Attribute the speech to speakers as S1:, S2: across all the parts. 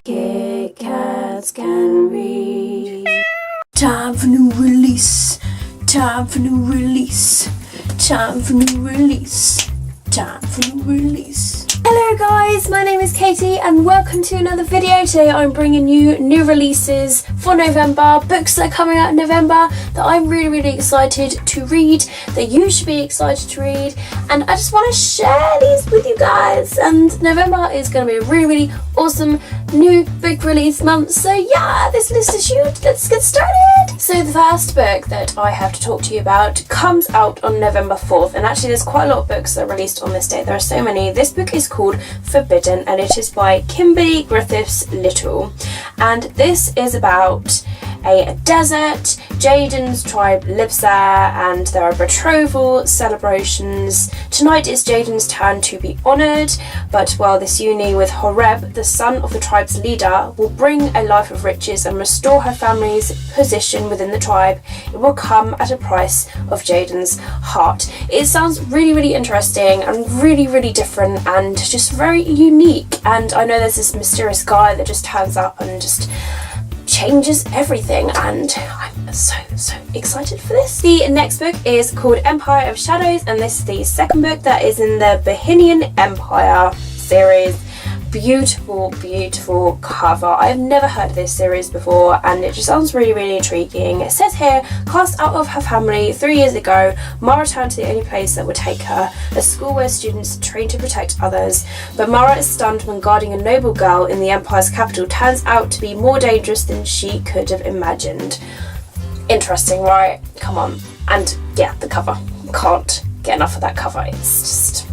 S1: Kit Kats can read. Time for new release. Time for new release. Time for new release. Time for new release. Hello guys, my name is Katie and welcome to another video. Today I'm bringing you new releases for November, books that are coming out in November that I'm really excited to read, that you should be excited to read, and I just want to share these with you guys. And November is going to be a really awesome new book release month, so yeah, this list is huge. Let's get started. So the first book that I have to talk to you about comes out on November 4th, and actually there's quite a lot of books that are released on this date. There are so many. This book is called Forbidden and it is by Kimberly Griffiths Little, and this is about a desert. Jaden's tribe lives there and there are betrothal celebrations. Tonight is Jaden's turn to be honoured, but while this union with Horeb, the son of the tribe's leader, will bring a life of riches and restore her family's position within the tribe, it will come at a price of Jaden's heart. It sounds really interesting and really different and just very unique, and I know there's this mysterious guy that just turns up and just changes everything, and I'm so excited for this. The next book is called Empire of Shadows, and this is the second book that is in the Bahinian Empire series. Beautiful cover. I've never heard of this series before and it just sounds really intriguing. It says here, cast out of her family 3 years ago, Mara turned to the only place that would take her, a school where students train to protect others. But Mara is stunned when guarding a noble girl in the Empire's capital turns out to be more dangerous than she could have imagined. Interesting, right? Come on. And yeah, the cover. Can't get enough of that cover. It's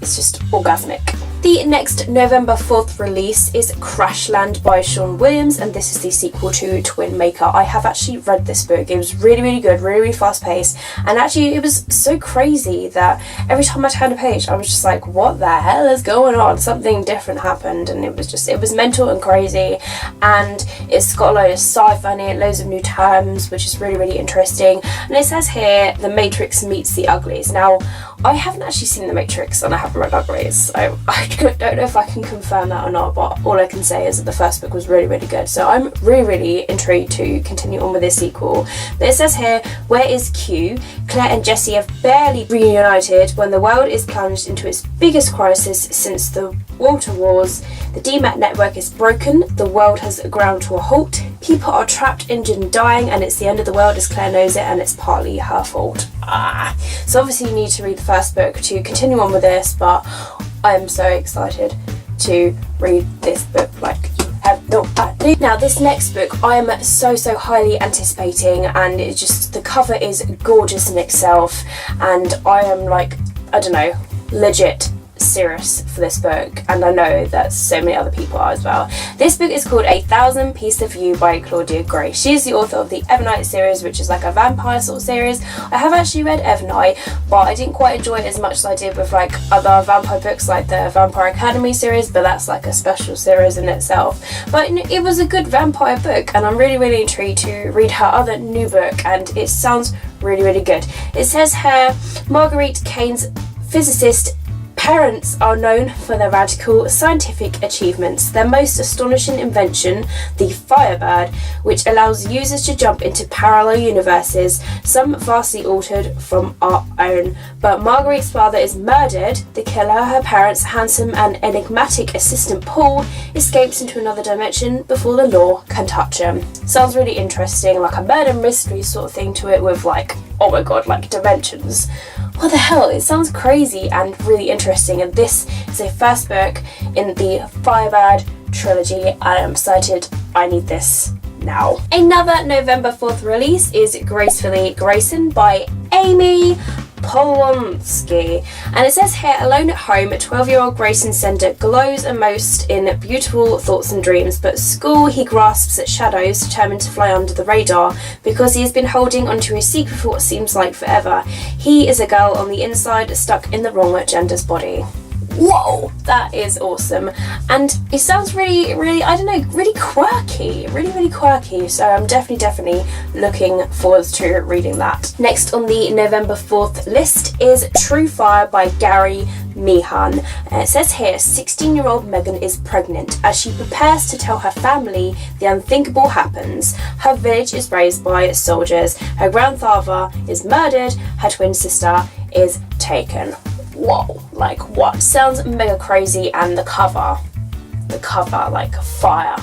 S1: just orgasmic. The next November 4th release is Crashland by Sean Williams, and this is the sequel to Twin Maker. I have actually read this book. It was really good, really fast paced, and actually it was so crazy that every time I turned a page I was just like, what the hell is going on? Something different happened, and it was mental and crazy, and it's got a load of sci-fi in it, loads of new terms, which is really interesting. And it says here, The Matrix meets the Uglies. Now, I haven't actually seen The Matrix and I haven't read Uglies, so I don't know if I can confirm that or not, but all I can say is that the first book was really good. So I'm really intrigued to continue on with this sequel. But it says here, where is Q? Claire and Jessie have barely reunited when the world is plunged into its biggest crisis since the Water Wars. The DMAT network is broken, the world has ground to a halt, people are trapped, injured and dying, and it's the end of the world as Claire knows it, and it's partly her fault. So obviously you need to read the first book to continue on with this, but I'm so excited to read this book like you have no idea. Now this next book I'm so highly anticipating, and it's just, the cover is gorgeous in itself, and I am like, I don't know, legit serious for this book, and I know that so many other people are as well. This book is called 1,000 Pieces of You by Claudia Gray. She is the author of the Evernight series, which is like a vampire sort of series. I have actually read Evernight, but I didn't quite enjoy it as much as I did with like other vampire books like the Vampire Academy series, but that's like a special series in itself. But it was a good vampire book, and I'm really intrigued to read her other new book, and it sounds really good. It says here, Marguerite Kane's physicist parents are known for their radical scientific achievements. Their most astonishing invention, the Firebird, which allows users to jump into parallel universes, some vastly altered from our own. But Marguerite's father is murdered. The killer, her parents' handsome and enigmatic assistant Paul, escapes into another dimension before the law can touch him. Sounds really interesting, like a murder mystery sort of thing to it, with like, oh my god, like dimensions. What the hell? It sounds crazy and really interesting, and this is the first book in the Firebird trilogy. I am excited. I need this now. Another November 4th release is Gracefully Grayson by Amy Polonsky, and it says here, alone at home, 12-year-old Grayson Sender glows most in beautiful thoughts and dreams, but at school he grasps at shadows, determined to fly under the radar because he has been holding onto his secret for what seems like forever. He is a girl on the inside, stuck in the wrong gender's body. Whoa, That is awesome, and it sounds really, I don't know, really quirky, really quirky, so I'm definitely looking forward to reading that. Next on the November 4th list is True Fire by Gary Meehan. It says here, 16-year-old Megan is pregnant. As she prepares to tell her family, the unthinkable happens. Her village is raised by soldiers, her grandfather is murdered, her twin sister is taken. Whoa, like what? Sounds mega crazy, and the cover, like fire,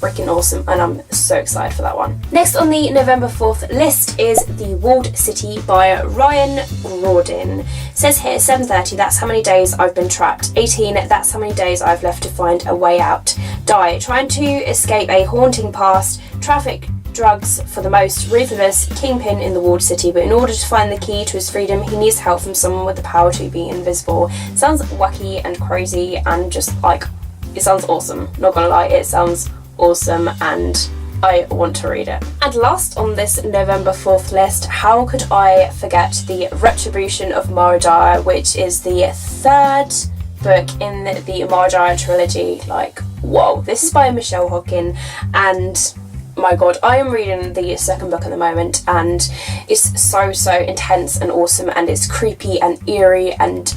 S1: freaking awesome, and I'm so excited for that one. Next on the November 4th list is The Walled City by Ryan Gordon. It says here, 7:30, that's how many days I've been trapped. 18, that's how many days I've left to find a way out. Die, trying to escape a haunting past. Traffic, drugs for the most ruthless kingpin in the walled city, but in order to find the key to his freedom, he needs help from someone with the power to be invisible. It sounds wacky and crazy, and just like, it sounds awesome. Not gonna lie, it sounds awesome, and I want to read it. And last on this November 4th list, how could I forget The Retribution of Mara Dyer, which is the third book in the Mara Dyer trilogy. Like, whoa, this is by Michelle Hawkin, and my god, I am reading the second book at the moment, and it's so intense and awesome, and it's creepy and eerie, and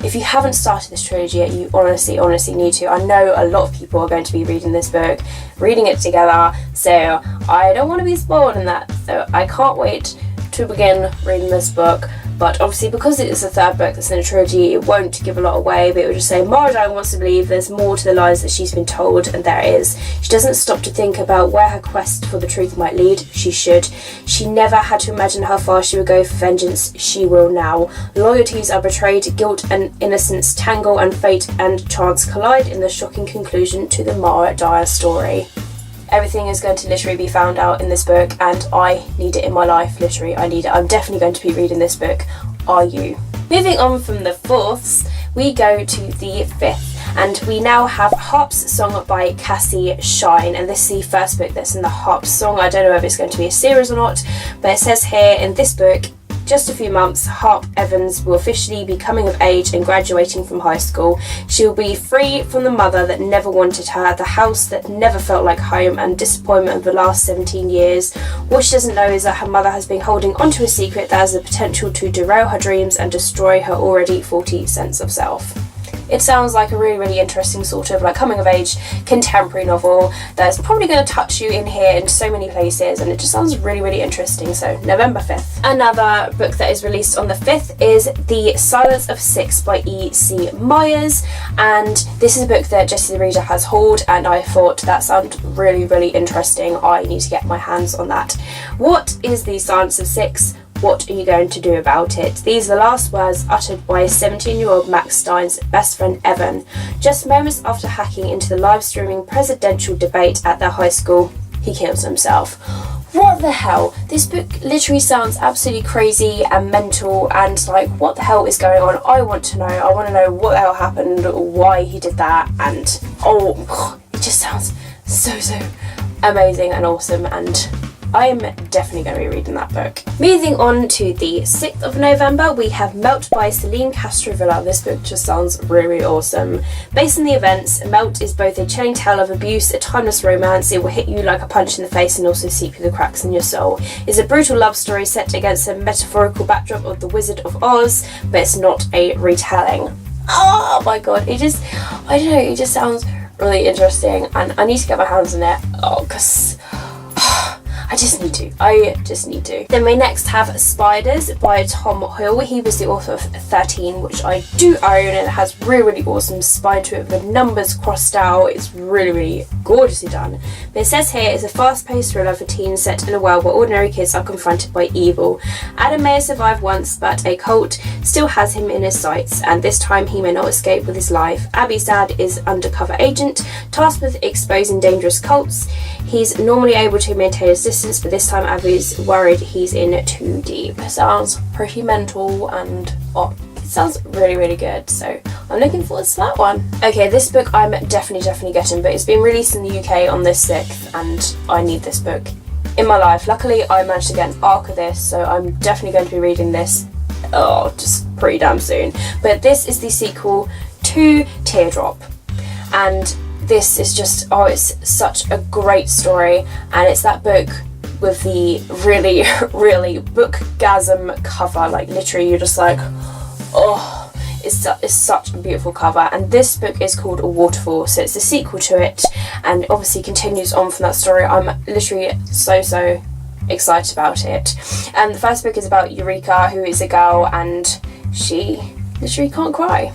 S1: if you haven't started this trilogy yet, you honestly need to. I know a lot of people are going to be reading this book, reading it together, so I don't want to be spoiled in that, so I can't wait to begin reading this book. But obviously, because it is the third book that's in a trilogy, it won't give a lot away, but it will just say Mara Dyer wants to believe there's more to the lies that she's been told, and there is. She doesn't stop to think about where her quest for the truth might lead. She should. She never had to imagine how far she would go for vengeance. She will now. Loyalties are betrayed, guilt and innocence tangle, and fate and chance collide in the shocking conclusion to the Mara Dyer story. Everything is going to literally be found out in this book, and I need it in my life. Literally, I need it. I'm definitely going to be reading this book. Are you? Moving on from the fourths, we go to the fifth, and we now have Harp's Song by Cassie Shine, and this is the first book that's in the Harp's Song. I don't know if it's going to be a series or not, but it says here in this book, just a few months, Harp Evans will officially be coming of age and graduating from high school. She will be free from the mother that never wanted her, the house that never felt like home, and disappointment of the last 17 years. What she doesn't know is that her mother has been holding onto a secret that has the potential to derail her dreams and destroy her already faulty sense of self. It sounds like a really interesting sort of like coming of age contemporary novel that's probably going to touch you in here in so many places, and it just sounds really interesting. So November 5th. Another book that is released on the 5th is The Silence of Six by E.C. Myers, and this is a book that Jessie the Reader has hauled, and I thought that sounded really interesting. I need to get my hands on that. What is The Silence of Six? What are you going to do about it? These are the last words uttered by 17-year-old Max Stein's best friend Evan, just moments after hacking into the live streaming presidential debate at their high school. He kills himself. What the hell? This book literally sounds absolutely crazy and mental, and like, what the hell is going on? I want to know. I want to know what the hell happened, why he did that, and it just sounds so amazing and awesome, and I'm definitely going to be reading that book. Moving on to the 6th of November, we have Melt by Celine Castrovilla. This book just sounds really awesome. Based on the events, Melt is both a chilling tale of abuse, a timeless romance. It will hit you like a punch in the face and also seep through the cracks in your soul. It's a brutal love story set against a metaphorical backdrop of The Wizard of Oz, but it's not a retelling. Oh my god, I don't know, it just sounds really interesting, and I need to get my hands on it. Because I just need to. Then we next have Spiders by Tom Hoyle. He was the author of 13, which I do own, and it has really awesome spine to it with the numbers crossed out. It's really gorgeously done. But it says here it's a fast-paced thriller for teens set in a world where ordinary kids are confronted by evil. Adam may have survived once, but a cult still has him in his sights, and this time he may not escape with his life. Abby's dad is undercover agent, tasked with exposing dangerous cults. He's normally able to maintain his distance, but this time Abby's worried he's in too deep. Sounds pretty mental, and it sounds really good, so I'm looking forward to that one. Okay, this book I'm definitely getting, but it's been released in the UK on the 6th, and I need this book in my life. Luckily I managed to get an ARC of this, so I'm definitely going to be reading this just pretty damn soon. But this is the sequel to Teardrop, and this is just, it's such a great story, and it's that book with the really, really bookgasm cover. Like, literally, you're just like, oh, it's such a beautiful cover. And this book is called A Waterfall, so it's the sequel to it, and obviously continues on from that story. I'm literally so excited about it. And the first book is about Eureka, who is a girl, and she literally can't cry.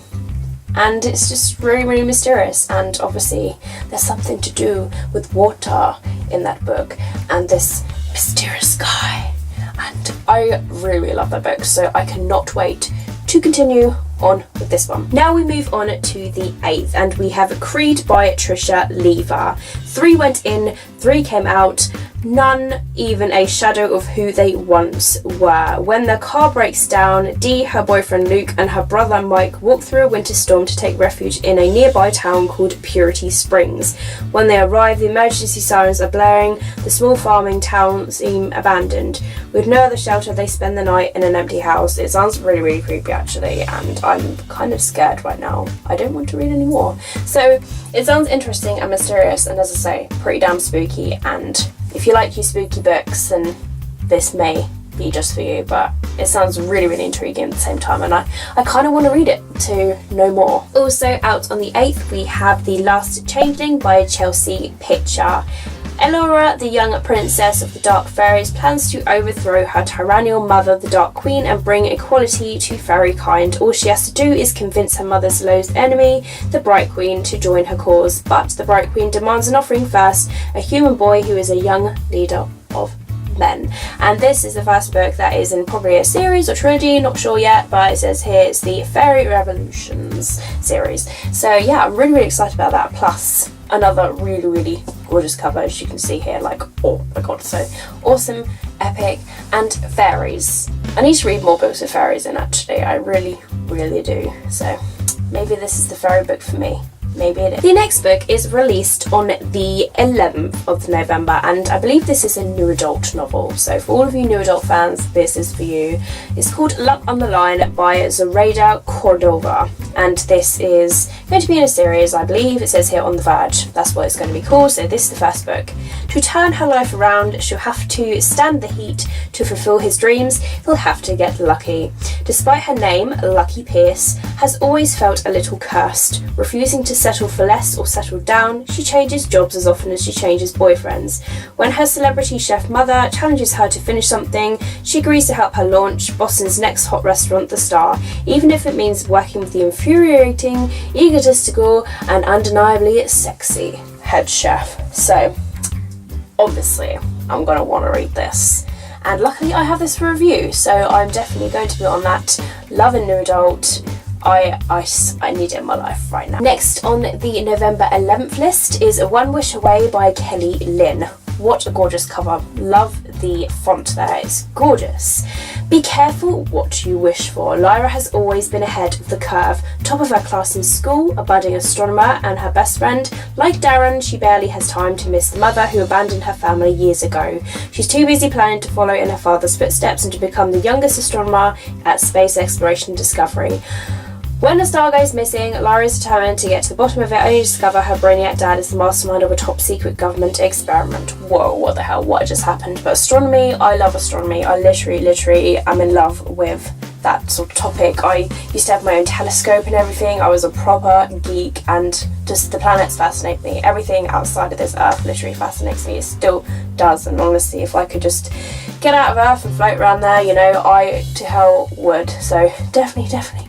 S1: And it's just really mysterious, and obviously there's something to do with water in that book and this mysterious guy, and I really love that book, so I cannot wait to continue on with this one. Now we move on to the 8th, and we have Creed by Trisha Lever. 3 went in, 3 came out, none even a shadow of who they once were. When their car breaks down, Dee, her boyfriend Luke, and her brother Mike walk through a winter storm to take refuge in a nearby town called Purity Springs. When they arrive, the emergency sirens are blaring, the small farming town seems abandoned. With no other shelter, they spend the night in an empty house. It sounds really creepy actually, and I'm kind of scared right now. I don't want to read anymore. So it sounds interesting and mysterious, and as I say, pretty damn spooky, and if you like your spooky books, then this may be just for you, but it sounds really intriguing at the same time, and I kind of want to read it to know more. Also out on the 8th, we have The Last Changeling by Chelsea Pitcher. Elora, the young princess of the Dark Fairies, plans to overthrow her tyrannical mother, the Dark Queen, and bring equality to fairy kind. All she has to do is convince her mother's loathed enemy, the Bright Queen, to join her cause. But the Bright Queen demands an offering first, a human boy who is a young leader of men. And this is the first book that is in probably a series or trilogy, not sure yet, but it says here it's the Fairy Revolutions series. So yeah, I'm really excited about that, plus another really gorgeous cover, as you can see here. Like, oh my god, so awesome, epic, and fairies. I need to read more books with fairies in, actually. I really do. So maybe this is the fairy book for me. Maybe it is. The next book is released on the 11th of November, and I believe this is a new adult novel. So for all of you new adult fans, this is for you. It's called Luck on the Line by Zoraida Cordova, and this is going to be in a series, I believe. It says here On the Verge. That's what it's going to be called. So this is the first book. To turn her life around, she'll have to stand the heat. To fulfill his dreams, he'll have to get lucky. Despite her name, Lucky Pierce has always felt a little cursed. Refusing to settle for less or settle down, she changes jobs as often as she changes boyfriends. When her celebrity chef mother challenges her to finish something, she agrees to help her launch Boston's next hot restaurant, The Star, even if it means working with the infuriating, egotistical, and undeniably sexy head chef. So, obviously, I'm going to want to read this. And luckily I have this for review, so I'm definitely going to be on that. Love a new adult. I need it in my life right now. Next on the November 11th list is One Wish Away by Kelly Lynn. What a gorgeous cover. Love the font there, it's gorgeous. Be careful what you wish for. Lyra has always been ahead of the curve, top of her class in school, a budding astronomer and her best friend. Like Darren, she barely has time to miss the mother who abandoned her family years ago. She's too busy planning to follow in her father's footsteps and to become the youngest astronomer at space exploration and discovery. When a star goes missing, Lyra is determined to get to the bottom of it, only to discover her brainiac dad is the mastermind of a top-secret government experiment. Whoa, what the hell, what just happened? But astronomy, I love astronomy. I literally am in love with that sort of topic. I used to have my own telescope and everything. I was a proper geek, and just the planets fascinate me. Everything outside of this Earth literally fascinates me. It still does, and honestly, if I could just get out of Earth and float around there, you know, I to hell would. So definitely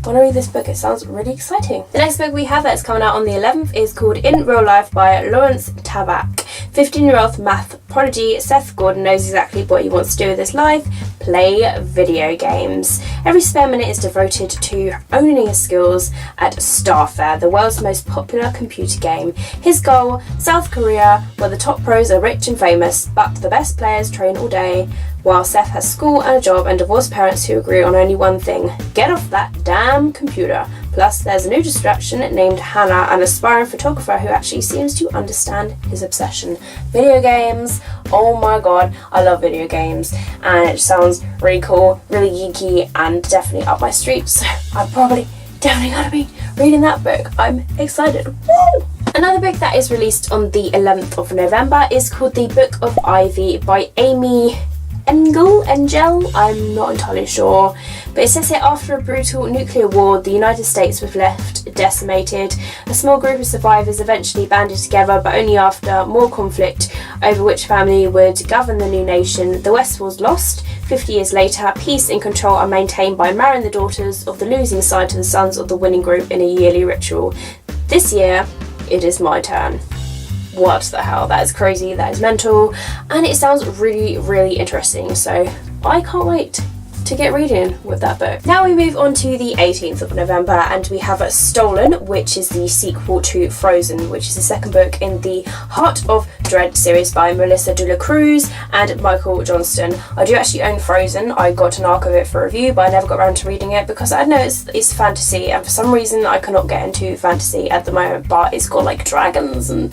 S1: want to read this book. It sounds really exciting. The next book we have that's coming out on the 11th is called In Real Life by Lawrence Tabak. 15-year-old math prodigy Seth Gordon knows exactly what he wants to do with his life: play video games. Every spare minute is devoted to owning his skills at Starfare, the world's most popular computer game. His goal, South Korea, where the top pros are rich and famous, but the best players train all day, while Seth has school and a job and divorced parents who agree on only one thing: get off that damn computer. Plus, there's a new distraction named Hannah, an aspiring photographer who actually seems to understand his obsession. Video games oh my god, I love video games, and it sounds really cool, really geeky, and definitely up my street, so I'm probably definitely gonna be reading that book. I'm excited. Woo! Another book that is released on the 11th of November is called The Book of Ivy by Amy Engel, I'm not entirely sure, but it says here, after a brutal nuclear war, the United States was left decimated. A small group of survivors eventually banded together, but only after more conflict over which family would govern the new nation. The West was lost. 50 years later, peace and control are maintained by marrying the daughters of the losing side to the sons of the winning group in a yearly ritual. This year, it is my turn. What the hell, that is crazy, that is mental, and it sounds really, really interesting, so I can't wait to get reading with that book. Now we move on to the 18th of November, and we have Stolen, which is the sequel to Frozen, which is the second book in the Heart of Dread series by Melissa De La Cruz and Michael Johnston. I do actually own Frozen. I got an arc of it for review, but I never got around to reading it because I know it's fantasy, and for some reason I cannot get into fantasy at the moment, but it's got like dragons and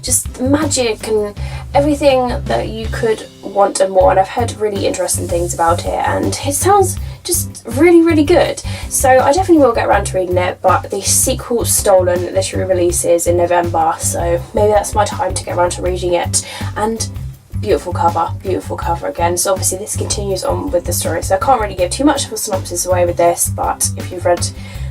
S1: just magic and everything that you could want and more, and I've heard really interesting things about it, and it sounds just really, really good, so I definitely will get around to reading it. But the sequel Stolen literally releases in November, so maybe that's my time to get around to reading it. And beautiful cover again, so obviously this continues on with the story, so I can't really give too much of a synopsis away with this, but if you've read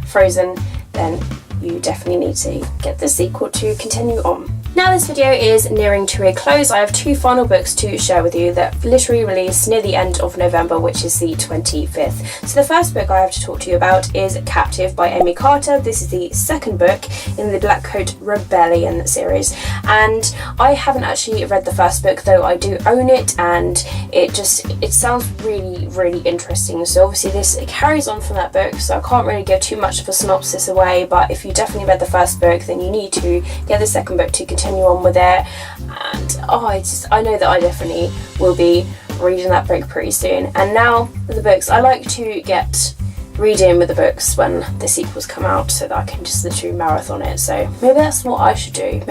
S1: Frozen, then you definitely need to get the sequel to continue on. Now this video is nearing to a close. I have two final books to share with you that literally released near the end of November, which is the 25th. So the first book I have to talk to you about is Captive by Amy Carter. This is the second book in the Black Coat Rebellion series, and I haven't actually read the first book, though I do own it, and it sounds really, really interesting. So obviously this carries on from that book, so I can't really give too much of a synopsis away, but if you definitely read the first book, then you need to get the second book to continue on with it. And I know that I definitely will be reading that book pretty soon. And now the books, I like to get reading with the books when the sequels come out, so that I can just literally marathon it. So maybe that's what I should do,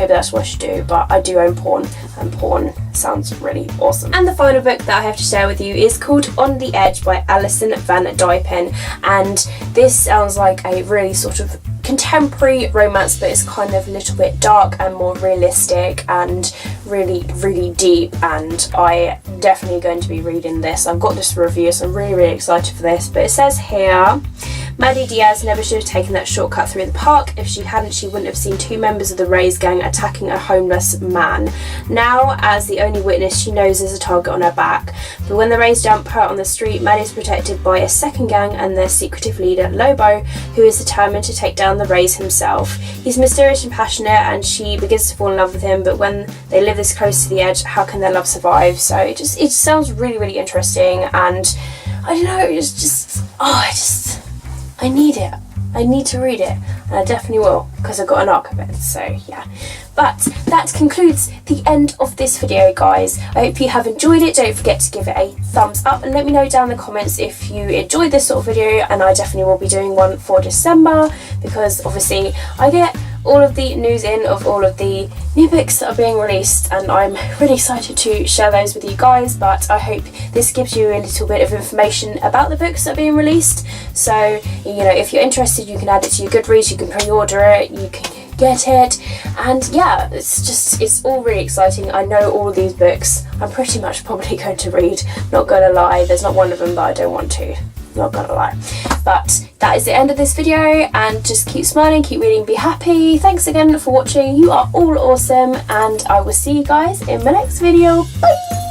S1: but I do own porn, and porn sounds really awesome. And the final book that I have to share with you is called On the Edge by Alison Van Dypen, and this sounds like a really sort of contemporary romance, but it's kind of a little bit dark and more realistic and really, really deep, and I definitely going to be reading this. I've got this review, so I'm really, really excited for this. But it says here, Maddie Diaz never should have taken that shortcut through the park. If she hadn't, she wouldn't have seen two members of the Rays gang attacking a homeless man. Now, as the only witness, she knows there's a target on her back. But when the Rays jump her on the street, Maddie's protected by a second gang and their secretive leader, Lobo, who is determined to take down the Rays himself. He's mysterious and passionate, and she begins to fall in love with him, but when they live this close to the edge, how can their love survive? So it sounds really, really interesting, and I don't know, I need it. I need to read it, and I definitely will, because I've got an arc of it, so yeah. But that concludes the end of this video, guys. I hope you have enjoyed it. Don't forget to give it a thumbs up, and let me know down in the comments if you enjoyed this sort of video, and I definitely will be doing one for December, because obviously I get all of the news in of all of the new books that are being released, and I'm really excited to share those with you guys. But I hope this gives you a little bit of information about the books that are being released, so you know, if you're interested, you can add it to your Goodreads, you can pre-order it, you can get it, and yeah, it's all really exciting. I know all of these books I'm pretty much probably going to read, not gonna lie. There's not one of them that I don't want to, not gonna lie. But that is the end of this video, and just keep smiling, keep reading, be happy. Thanks again for watching. You are all awesome, and I will see you guys in my next video. Bye.